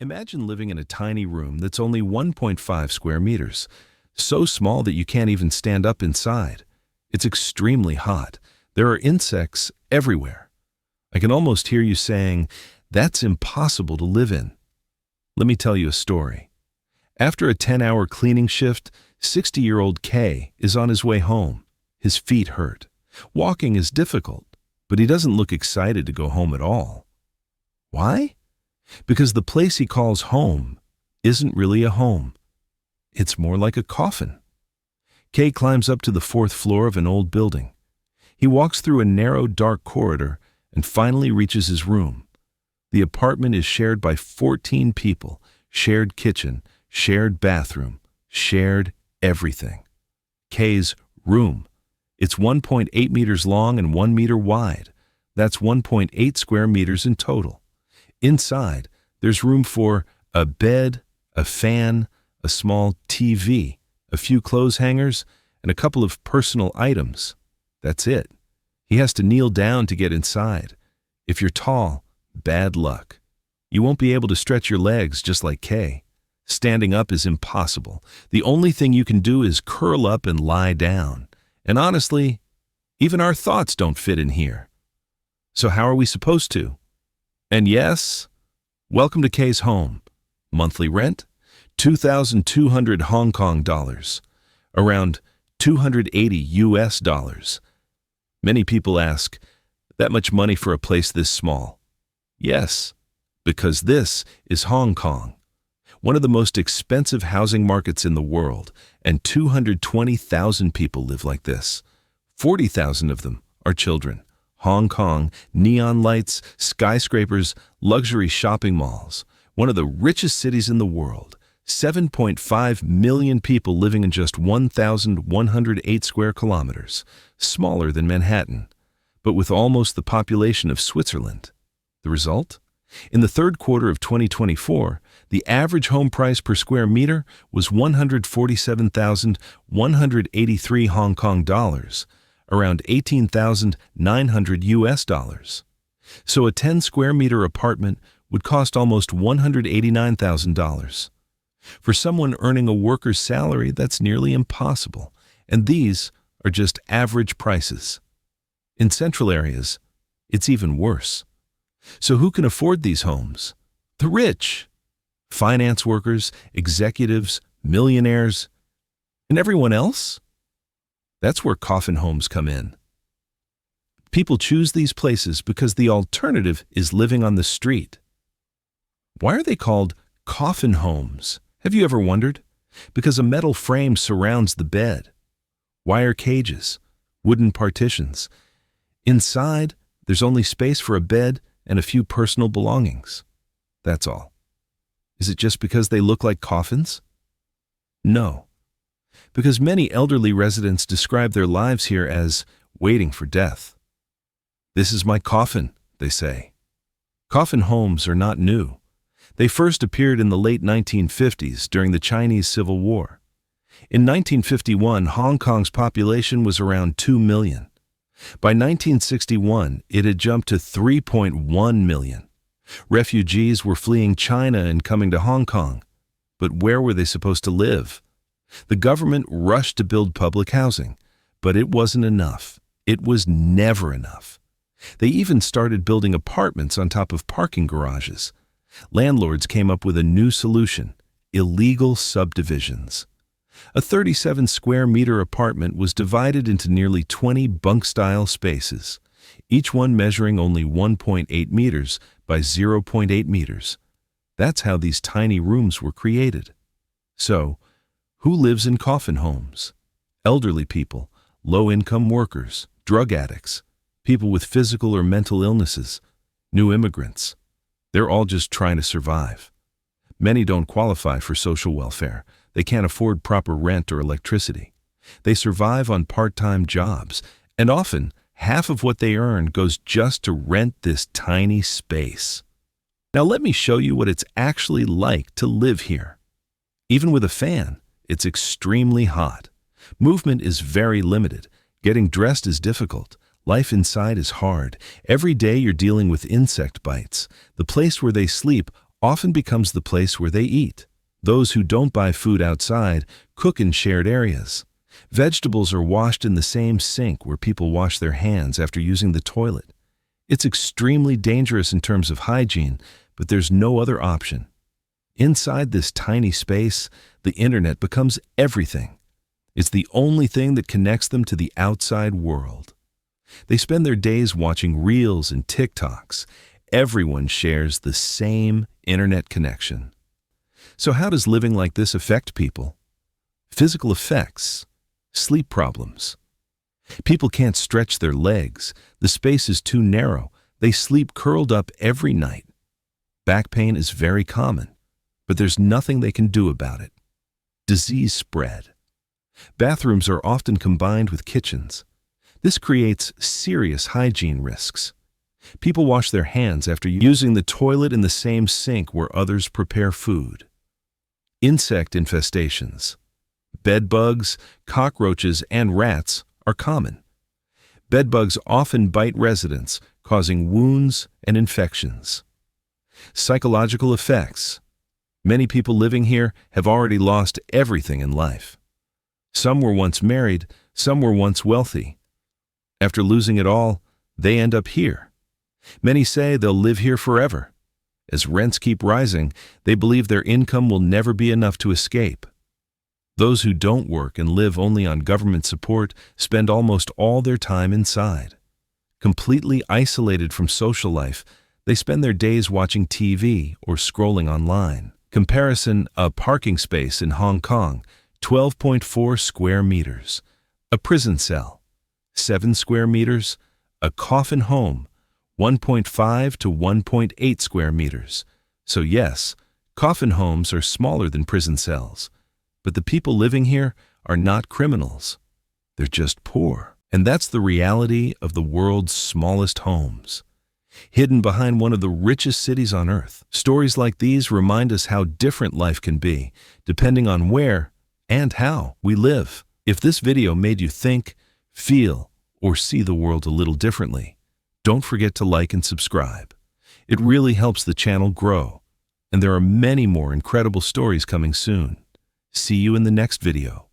Imagine living in a tiny room that's only 1.5 square meters, so small that you can't even stand up inside. It's extremely hot. There are insects everywhere. I can almost hear you saying, "That's impossible to live in." Let me tell you a story. After a 10-hour cleaning shift, 60-year-old Kay is on his way home. His feet hurt. Walking is difficult, but he doesn't look excited to go home at all. Why? Because the place he calls home isn't really a home. It's more like a coffin. Kay climbs up to the 4th floor of an old building. He walks through a narrow, dark corridor and finally reaches his room. The apartment is shared by 14 people, shared kitchen, shared bathroom, shared everything. Kay's room. It's 1.8 meters long and 1 meter wide. That's 1.8 square meters in total. Inside, there's room for a bed, a fan, a small TV, a few clothes hangers, and a couple of personal items. That's it. He has to kneel down to get inside. If you're tall, bad luck. You won't be able to stretch your legs just like Kay. Standing up is impossible. The only thing you can do is curl up and lie down. And honestly, even our thoughts don't fit in here. So how are we supposed to? And yes, welcome to Kay's home. Monthly rent, 2,200 Hong Kong dollars, around 280 US dollars. Many people ask, that much money for a place this small? Yes, because this is Hong Kong, one of the most expensive housing markets in the world, and 220,000 people live like this. 40,000 of them are children. Hong Kong, neon lights, skyscrapers, luxury shopping malls, one of the richest cities in the world. 7.5 million people living in just 1,108 square kilometers, smaller than Manhattan, but with almost the population of Switzerland. The result? In the third quarter of 2024, the average home price per square meter was 147,183 Hong Kong dollars, around 18,900 US dollars. So a 10 square meter apartment would cost almost $189,000. For someone earning a worker's salary, that's nearly impossible, and these are just average prices. In central areas, it's even worse. So who can afford these homes? The rich. Finance workers, executives, millionaires, and everyone else? That's where coffin homes come in. People choose these places because the alternative is living on the street. Why are they called coffin homes? Have you ever wondered? Because a metal frame surrounds the bed. Wire cages, wooden partitions. Inside, there's only space for a bed and a few personal belongings. That's all. Is it just because they look like coffins? No. Because many elderly residents describe their lives here as waiting for death. "This is my coffin," they say. Coffin homes are not new. They first appeared in the late 1950s during the Chinese Civil War. In 1951, Hong Kong's population was around 2 million. By 1961, it had jumped to 3.1 million. Refugees were fleeing China and coming to Hong Kong. But where were they supposed to live? The government rushed to build public housing, but it wasn't enough. It was never enough. They even started building apartments on top of parking garages. Landlords came up with a new solution: illegal subdivisions. A 37 square meter apartment was divided into nearly 20 bunk-style spaces, each one measuring only 1.8 meters by 0.8 meters. That's how these tiny rooms were created. So, who lives in coffin homes? Elderly people, low-income workers, drug addicts, people with physical or mental illnesses, new immigrants. They're all just trying to survive. Many don't qualify for social welfare. They can't afford proper rent or electricity. They survive on part-time jobs, and often half of what they earn goes just to rent this tiny space. Now let me show you what it's actually like to live here. Even with a fan, it's extremely hot. Movement is very limited. Getting dressed is difficult. Life inside is hard. Every day you're dealing with insect bites. The place where they sleep often becomes the place where they eat. Those who don't buy food outside cook in shared areas. Vegetables are washed in the same sink where people wash their hands after using the toilet. It's extremely dangerous in terms of hygiene, but there's no other option. Inside this tiny space, the internet becomes everything. It's the only thing that connects them to the outside world. They spend their days watching Reels and TikToks. Everyone shares the same internet connection. So how does living like this affect people? Physical effects. Sleep problems. People can't stretch their legs. The space is too narrow. They sleep curled up every night. Back pain is very common, but there's nothing they can do about it. Disease spread. Bathrooms are often combined with kitchens. This creates serious hygiene risks. People wash their hands after using the toilet in the same sink where others prepare food. Insect infestations. Bedbugs, cockroaches, and rats are common. Bedbugs often bite residents, causing wounds and infections. Psychological effects. Many people living here have already lost everything in life. Some were once married, some were once wealthy. After losing it all, they end up here. Many say they'll live here forever. As rents keep rising, they believe their income will never be enough to escape. Those who don't work and live only on government support spend almost all their time inside. Completely isolated from social life, they spend their days watching TV or scrolling online. Comparison: a parking space in Hong Kong, 12.4 square meters. A prison cell, 7 square meters. A coffin home, 1.5 to 1.8 square meters. So yes, coffin homes are smaller than prison cells. But the people living here are not criminals. They're just poor. And that's the reality of the world's smallest homes. Hidden behind one of the richest cities on earth. Stories like these remind us how different life can be, depending on where and how we live. If this video made you think, feel, or see the world a little differently, don't forget to like and subscribe. It really helps the channel grow. And there are many more incredible stories coming soon. See you in the next video.